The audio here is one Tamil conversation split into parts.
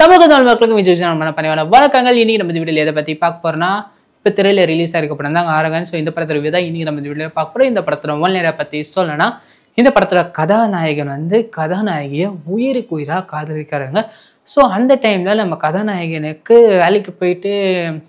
தமிழக மக்களுக்கு விஜய் பணிவான வணக்கங்கள். இன்னைக்கு நம்ம வீடியோல எதை பத்தி பார்க்க போறோம்னா, இப்ப திரையில ரிலீஸ் ஆயிருக்க படம் தான் ஆரகன். ஸோ இந்த படத்தோட விதா இன்னைக்கு நம்ம வீடியோல பார்க்க போறோம். இந்த படத்தோட நேர பத்தி சொல்லணும்னா, இந்த படத்தோட கதாநாயகன் கதாநாயகியை உயிருக்கு உயிரா காதலிக்கிறாங்க. ஸோ அந்த டைம்ல நம்ம கதாநாயகனுக்கு வேலைக்கு போயிட்டு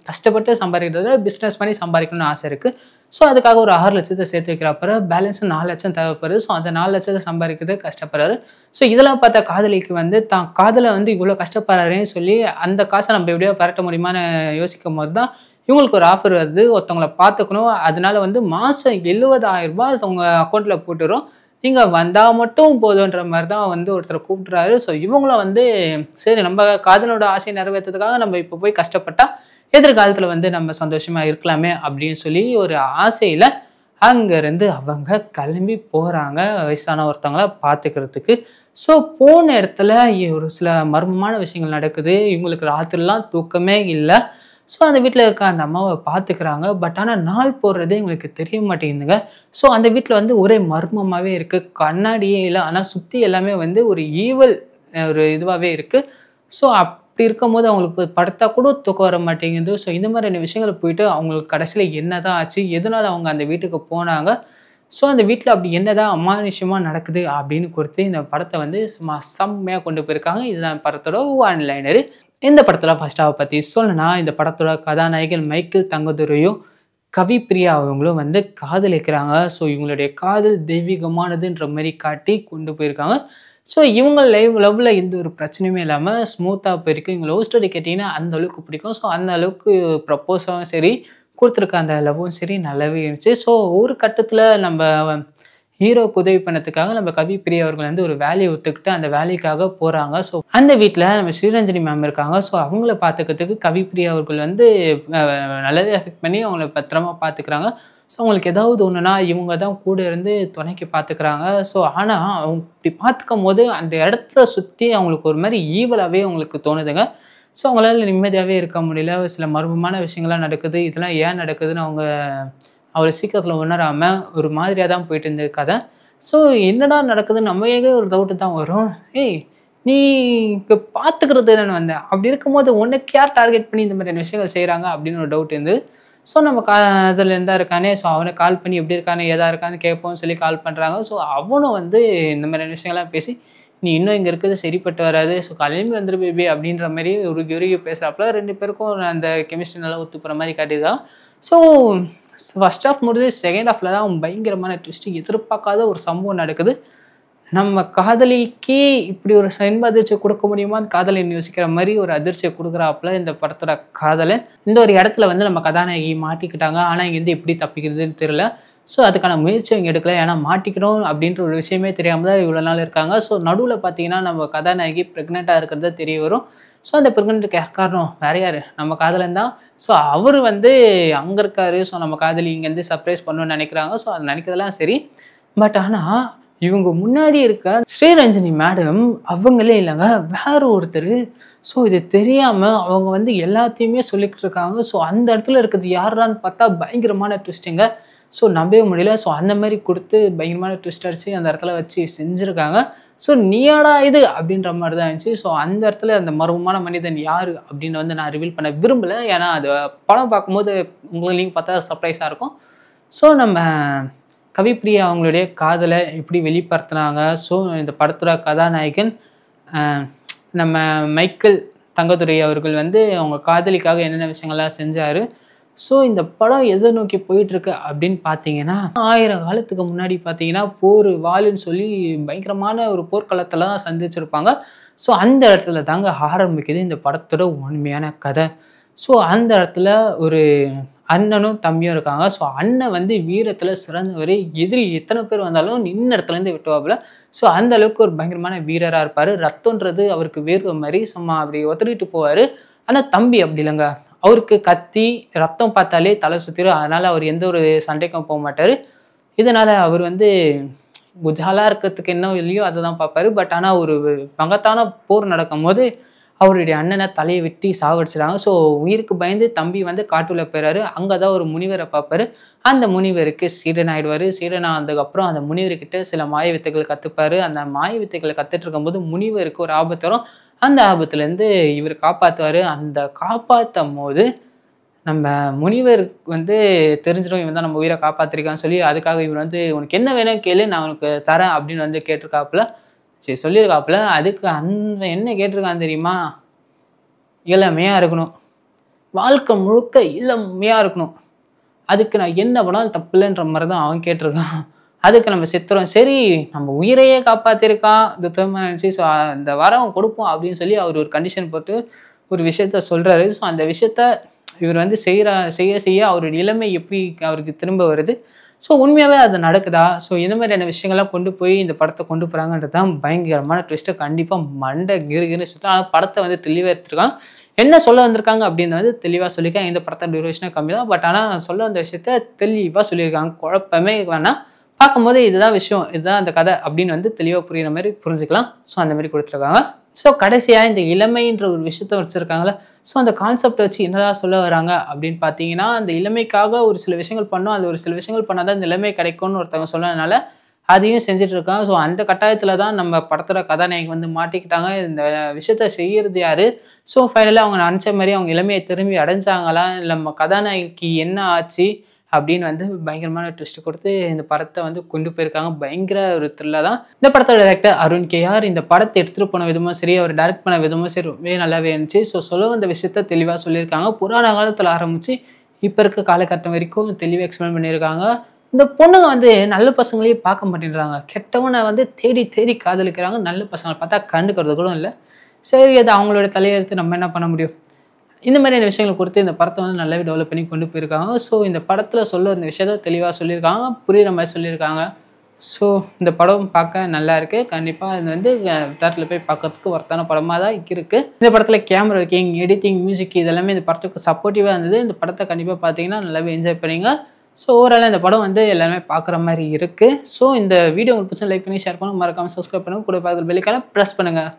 கஷ்டப்பட்டு சம்பாதிக்கிறத பிஸ்னஸ் பண்ணி சம்பாதிக்கணும்னு ஆசை இருக்கு. ஸோ அதுக்காக ஒரு 6 லட்சத்தை சேர்த்து வைக்கிறப்ப பேலன்ஸ் 4 லட்சம் தேவைப்படுது. ஸோ அந்த 4 லட்சத்தை சம்பாதிக்கிறது கஷ்டப்படுறாரு. ஸோ இதெல்லாம் பார்த்தா காதலிக்கு தான் காதலை இவ்வளோ கஷ்டப்படுறாருன்னு சொல்லி அந்த காசை நம்ம எப்படியோ பரட்ட முடியுமான்னு யோசிக்கும் போது தான் இவங்களுக்கு ஒரு ஆஃபர் வருது. ஒருத்தவங்களை பார்த்துக்கணும், அதனால மாதம் 70,000 ரூபாய் உங்க அக்கௌண்ட்ல போட்டுரும், நீங்க வந்தா மட்டும் போதுன்ற மாதிரி தான் ஒருத்தர் கூப்பிட்டுறாரு. ஸோ இவங்களும் சரி நம்ம காதலோட ஆசையை நிறைவேற்றதுக்காக நம்ம இப்போ போய் கஷ்டப்பட்டா எதிர்காலத்துல நம்ம சந்தோஷமா இருக்கலாமே அப்படின்னு சொல்லி ஒரு ஆசையில அங்கிருந்து அவங்க கிளம்பி போறாங்க வயசான ஒருத்தவங்கள பார்த்துக்கிறதுக்கு. ஸோ போன இடத்துல ஒரு சில மர்மமான விஷயங்கள் நடக்குது. இவங்களுக்கு ராத்திரிலாம் தூக்கமே இல்லை. ஸோ அந்த வீட்டில் இருக்க அந்த அம்மாவை பார்த்துக்கிறாங்க. பட் ஆனால் நாள் போடுறதே எங்களுக்கு தெரிய மாட்டேங்குதுங்க. ஸோ அந்த வீட்டில் ஒரே மர்மமாகவே இருக்குது. கண்ணாடியே இல்லை, ஆனால் சுற்றி எல்லாமே ஒரு ஈவல் ஒரு இதுவாகவே இருக்குது. ஸோ அப்படி இருக்கும்போது அவங்களுக்கு படுத்தா கூட தூக்கம் வர மாட்டேங்குது. ஸோ இந்த மாதிரியான விஷயங்கள் போயிட்டு அவங்களுக்கு கடைசியில் என்னதான் ஆச்சு, எதனால அவங்க அந்த வீட்டுக்கு போனாங்க, ஸோ அந்த வீட்டில் அப்படி என்னதான் அமானுஷமாக நடக்குது அப்படின்னு கொடுத்து இந்த படத்தை சும்மா செம்மையாக கொண்டு போயிருக்காங்க. இதுதான் படத்தோட ஒன்லைனரு. இந்த படத்தில் ஃபர்ஸ்டாவை பற்றி சொல்லணும்னா, இந்த படத்தோட கதாநாயகன் மைக்கேல் தங்கதுரையும் கவிப்பிரியா அவங்களும் காதலிக்கிறாங்க. ஸோ இவங்களுடைய காதல் தெய்வீகமானதுன்ற மாதிரி காட்டி கொண்டு போயிருக்காங்க. ஸோ இவங்க லவ்ல எந்த ஒரு பிரச்சனையுமே இல்லாமல் ஸ்மூத்தாக போயிருக்கு. இவங்க லவ் ஸ்டோரி கேட்டிங்கன்னா அந்த அளவுக்கு பிடிக்கும். ஸோ அந்த அளவுக்கு ப்ரப்போஸாகவும் சரி, கொடுத்துருக்க அந்த லவ்வும் சரி நல்லாவே இருந்துச்சு. ஸோ ஒரு கட்டத்தில் நம்ம ஹீரோக்கு உதவி பண்ணதுக்காக நம்ம கவிப்பிரியா அவர்கள் ஒரு வேலையை ஒத்துக்கிட்டு அந்த வேலைக்காக போகிறாங்க. ஸோ அந்த வீட்டில் நம்ம ஸ்ரீரஞ்சனி மேம் இருக்காங்க. ஸோ அவங்கள பார்த்துக்கிறதுக்கு கவிப்பிரியா அவர்கள் நல்லாவே அஃபெக்ட் பண்ணி அவங்கள பத்திரமா பார்த்துக்கிறாங்க. ஸோ அவங்களுக்கு ஏதாவது ஒன்றுனா இவங்க தான் கூட இருந்து துணைக்கி பார்த்துக்கிறாங்க. ஸோ ஆனால் அவங்க இப்படி பார்த்துக்கும் போது அந்த இடத்த சுற்றி அவங்களுக்கு ஒரு மாதிரி ஈவலாகவே அவங்களுக்கு தோணுதுங்க. ஸோ அவங்களால நிம்மதியாகவே இருக்க முடியல. சில மர்மமான விஷயங்கள்லாம் நடக்குது. இதெல்லாம் ஏன் நடக்குதுன்னு அவங்க அவ்வளோ சீக்கிரத்தில் உணராமல் ஒரு மாதிரியாக தான் போயிட்டு இருந்தது கதை. ஸோ என்னடா நடக்குதுன்னு நம்ம ஒரு டவுட்டு தான் வரும். ஏய், நீ இப்போ பார்த்துக்கிறது தானே வந்தேன், அப்படி இருக்கும்போது உனக்கு யார் டார்கெட் பண்ணி இந்த மாதிரியான விஷயங்கள் செய்கிறாங்க அப்படின்னு ஒரு டவுட் இருந்து. ஸோ நம்ம அதில் இருந்தா இருக்கானே, ஸோ அவனை கால் பண்ணி எப்படி இருக்கானே ஏதா இருக்கான்னு கேட்போம்னு சொல்லி கால் பண்ணுறாங்க. ஸோ அவனும் இந்த மாதிரியான விஷயங்கள்லாம் பேசி, நீ இன்னும் இங்கே இருக்கிறது சரிப்பட்டு வராது, ஸோ கிளம்பி வந்துரு பேபி அப்படின்ற மாதிரி ஒரு உருகி பேசுகிறாப்புல. 2 பேருக்கும் அந்த கெமிஸ்ட்ரி நல்லா ஒத்துப்புற மாதிரி காட்டிதான். ஸோ ஃபர்ஸ்ட் ஹாஃப் முடிஞ்சு செகண்ட் ஹாஃபில் தான் பயங்கரமான ட்விஸ்ட்டு, எதிர்பார்க்காத ஒரு சம்பவம் நடக்குது. நம்ம காதலிக்கு இப்படி ஒரு இன்ப அதிர்ச்சியை கொடுக்க முடியுமா, காதலின்னு யோசிக்கிற மாதிரி ஒரு அதிர்ச்சியை கொடுக்குறாப்புல இந்த படத்தோட காதலன். இந்த ஒரு இடத்துல நம்ம கதாநாயகி மாட்டிக்கிட்டாங்க. ஆனால் இங்கேருந்து எப்படி தப்பிக்கிறதுன்னு தெரியல. ஸோ அதுக்கான முயற்சி அவங்க எடுக்கல. ஏன்னா மாட்டிக்கணும் அப்படின்ற ஒரு விஷயமே தெரியாமல் தான் இவ்வளோ நாள் இருக்காங்க. ஸோ நடுவில் பார்த்தீங்கன்னா நம்ம கதாநாயகி ப்ரெக்னெண்ட்டாக இருக்கிறது தெரிய வரும். ஸோ அந்த ப்ரெக்னென்ட்டுக்கு காரணம் வேற யார், நம்ம காதலன் தான். ஸோ அவர் அங்கே இருக்காரு. ஸோ நம்ம காதலி இங்கேருந்து சர்ப்ரைஸ் பண்ணணும்னு நினைக்கிறாங்க. ஸோ அது நினைக்கிறதெல்லாம் சரி. பட் ஆனால் இவங்க முன்னாடி இருக்க ஸ்ரீரஞ்சனி மேடம் அவங்களே இல்லைங்க, வேற ஒருத்தர். ஸோ இது தெரியாமல் அவங்க எல்லாத்தையுமே சொல்லிக்கிட்டு இருக்காங்க. ஸோ அந்த இடத்துல இருக்கிறது யாரான்னு பார்த்தா பயங்கரமான ட்விஸ்ட்டுங்க. ஸோ நம்பவே முடியல. ஸோ அந்த மாதிரி கொடுத்து பயங்கரமான ட்விஸ்ட் அடிச்சு அந்த இடத்துல வச்சு செஞ்சுருக்காங்க. ஸோ நீயாடா இது அப்படின்ற மாதிரி தான் இருந்துச்சு. ஸோ அந்த இடத்துல அந்த மர்மமான மனிதன் யார் அப்படின்னு நான் ரிவீல் பண்ண விரும்பலை. ஏன்னா அது படம் பார்க்கும்போது உங்களுக்கு நீங்கள் பார்த்தா சர்ப்ரைஸாக இருக்கும். ஸோ நம்ம கவிப்பிரியா அவங்களுடைய காதலை எப்படி வெளிப்படுத்தினாங்க. ஸோ இந்த படத்தோட கதாநாயகன் நம்ம மைக்கேல் தங்கதுரை அவர்கள் அவங்க காதலிக்காக என்னென்ன விஷயங்கள்லாம் செஞ்சார். ஸோ இந்த படம் எதை நோக்கி போயிட்டுருக்கு அப்படின்னு பார்த்தீங்கன்னா, 1000 காலத்துக்கு முன்னாடி பார்த்தீங்கன்னா போர் வாளுன்னு சொல்லி பயங்கரமான ஒரு போர்க்களத்தில் தான் சந்திச்சிருப்பாங்க. ஸோ அந்த இடத்துல தாங்க ஆரம்பிக்குது இந்த படத்தோட உண்மையான கதை. ஸோ அந்த இடத்துல ஒரு அண்ணனும் தம்பியும் இருக்காங்க. ஸோ அண்ணன் வீரத்தில் சிறந்தவர், எதிரி எத்தனை பேர் வந்தாலும் நின்ன இடத்துலேருந்து விட்டுவாப்புல. ஸோ அந்த அளவுக்கு ஒரு பயங்கரமான வீரராக இருப்பார். ரத்தம்ன்றது அவருக்கு வேர்வை மாதிரி சும்மா அப்படி ஒத்துக்கிட்டு போவார். ஆனால் தம்பி அப்படி இல்லைங்க, அவருக்கு கத்தி ரத்தம் பார்த்தாலே தலை சுற்றிடும். அதனால் அவர் எந்த ஒரு சண்டைக்கும் போக மாட்டார். இதனால் அவர் குஜாலாக இருக்கிறதுக்கு என்ன இல்லையோ அதை தான் பார்ப்பார். பட் ஆனால் ஒரு பங்கத்தான போர் நடக்கும் போது அவருடைய அண்ணனை தலையை வெட்டி சாவடிச்சிடாங்க. ஸோ உயிருக்கு பயந்து தம்பி காட்டுல போயிறாரு. அங்கே தான் ஒரு முனிவரை பார்ப்பாரு. அந்த முனிவருக்கு சீடன் ஆயிடுவார். சீடன் ஆனதுக்கப்புறம் அந்த முனிவர்கிட்ட சில மாய வித்தைகள் கற்றுப்பாரு. அந்த மாய வித்தைகளை கற்றுட்டு இருக்கும்போது முனிவருக்கு ஒரு ஆபத்து வரும். அந்த ஆபத்துலேருந்து இவர் காப்பாற்றுவார். அந்த காப்பாற்றும் போது நம்ம முனிவருக்கு வந்து தெரிஞ்சிடும் இவன் தான் நம்ம உயிரை காப்பாற்றிருக்கான்னு சொல்லி, அதுக்காக இவர் வந்து உனக்கு என்ன வேணும் கேளு நான் உனக்கு தரேன் அப்படின்னு வந்து கேட்டிருக்காப்புல. சரி சொல்லியிருக்காப்புல. அதுக்கு அந்த என்ன கேட்டிருக்கான்னு தெரியுமா? இளமையாக இருக்கணும், வாழ்க்கை முழுக்க இளமையாக இருக்கணும், அதுக்கு நான் என்ன பண்ணாலும் தப்பில்லைன்ற மாதிரி தான் அவன் கேட்டிருக்கான். அதுக்கு நம்ம செத்துறோம். சரி நம்ம உயிரையே காப்பாற்றிருக்கான் துத்தமாக நினச்சி, ஸோ அந்த வரம் கொடுப்போம் அப்படின்னு சொல்லி அவர் ஒரு கண்டிஷன் போட்டு ஒரு விஷயத்த சொல்கிறாரு. ஸோ அந்த விஷயத்த இவர் வந்து செய்ய அவருடைய நிலைமை எப்படி அவருக்கு திரும்ப வருது, ஸோ உண்மையாகவே அது நடக்குதா, ஸோ இந்த மாதிரியான விஷயங்கள்லாம் கொண்டு போய் இந்த படத்தை கொண்டு போகிறாங்கன்றது தான் பயங்கரமான ட்விஸ்ட்டை. கண்டிப்பாக மண்டை கிருன்னு சுத்தம். ஆனால் படத்தை வந்து தெளிவாக எடுத்துருக்காங்க. என்ன சொல்ல வந்திருக்காங்க அப்படின்னு வந்து தெளிவாக சொல்லியிருக்காங்க. இந்த படத்தை டியூரேஷனாக கம்மி தான், பட் ஆனால் சொல்ல வந்த விஷயத்த தெளிவாக சொல்லியிருக்காங்க. குழப்பமே வேணாம், பார்க்கும்போது இதுதான் விஷயம், இதுதான் அந்த கதை அப்படின்னு வந்து தெளிவாக புரியுற மாதிரி புரிஞ்சுக்கலாம். ஸோ அந்த மாதிரி கொடுத்துருக்காங்க. ஸோ கடைசியாக இந்த இளமைன்ற ஒரு விஷயத்த வச்சுருக்காங்களே, ஸோ அந்த கான்செப்டை வச்சு என்னதான் சொல்ல வராங்க அப்படின்னு பார்த்தீங்கன்னா, அந்த இளமைக்காக ஒரு சில விஷயங்கள் பண்ணோம், அது ஒரு சில விஷயங்கள் பண்ணால் தான் இந்த இளமை கிடைக்கும்னு ஒருத்தவங்க சொன்னதுனால அதையும் செஞ்சுட்டு இருக்காங்க. ஸோ அந்த கட்டாயத்தில் தான் நம்ம படத்தோட கதாநாயகி வந்து மாட்டிக்கிட்டாங்க. இந்த விஷயத்த செய்யறது யாரு, ஸோ ஃபைனலாக அவங்க நினச்ச மாதிரி அவங்க இளமையை திரும்பி அடைஞ்சாங்களா, இல்லை நம்ம கதாநாயகிக்கு என்ன ஆச்சு அப்படின்னு வந்து பயங்கரமான ட்விஸ்ட் கொடுத்து இந்த படத்தை வந்து கொண்டு போயிருக்காங்க. பயங்கர ஒரு த்ரில்லாக தான். இந்த படத்தோட டைரக்டர் அருண் கேஆர். இந்த படத்தை எடுத்துகிட்டு போன விதமும் சரி, அவர் டைரக்ட் பண்ண விதமும் சரி ரொம்பவே நல்லாவே இருந்துச்சு. ஸோ சொல்ல வந்த விஷயத்த தெளிவாக சொல்லியிருக்காங்க. புராண காலத்தில் ஆரம்பித்து இப்போ இருக்க காலகட்டம் வரைக்கும் தெளிவாக எக்ஸ்பிளைன் பண்ணியிருக்காங்க. இந்த பொண்ணுங்க வந்து நல்ல பசங்களையே பார்க்க மாட்டேன்றாங்க, கெட்டவனை வந்து தேடி தேடி காதலிக்கிறாங்க. நல்ல பசங்களை பார்த்தா கண்டுக்கிறது கூட இல்லை. சரி அது அவங்களோட தலையெழுத்து, நம்ம என்ன பண்ண முடியும். இந்த மாதிரியான விஷயங்களை கொடுத்து இந்த படத்தை வந்து நல்லாவே டெவலப் பண்ணி கொண்டு போயிருக்காங்க. ஸோ இந்த படத்தில் சொல்ல இந்த விஷயத்த தெளிவாக சொல்லியிருக்காங்க, புரிகிற மாதிரி சொல்லியிருக்காங்க. ஸோ இந்த படம் பார்க்க நல்லா இருக்குது. கண்டிப்பாக இது வந்து தேட்டரில் போய் பார்க்கறதுக்கு ஒர்த்தான படமாக தான் இருக்குது. இந்த படத்தில் கேமரா ஒர்க்கிங், எடிட்டிங், மியூசிக் இதெல்லாமே இந்த படத்துக்கு சப்போர்ட்டிவாக இருந்தது. இந்த படத்தை கண்டிப்பாக பார்த்தீங்கன்னா நல்லாவே என்ஜாய் பண்ணிங்க. ஸோ ஓவராலாக இந்த படம் வந்து எல்லாமே பார்க்குற மாதிரி இருக்குது. ஸோ இந்த வீடியோ உங்களுக்கு பிடிச்சா லைக் பண்ணி ஷேர் பண்ணுங்கள், மறக்காமல் சப்ஸ்கிரைப் பண்ணுங்கள், கூட பார்த்து பெல்லைக்கான ப்ரெஸ் பண்ணுங்கள்.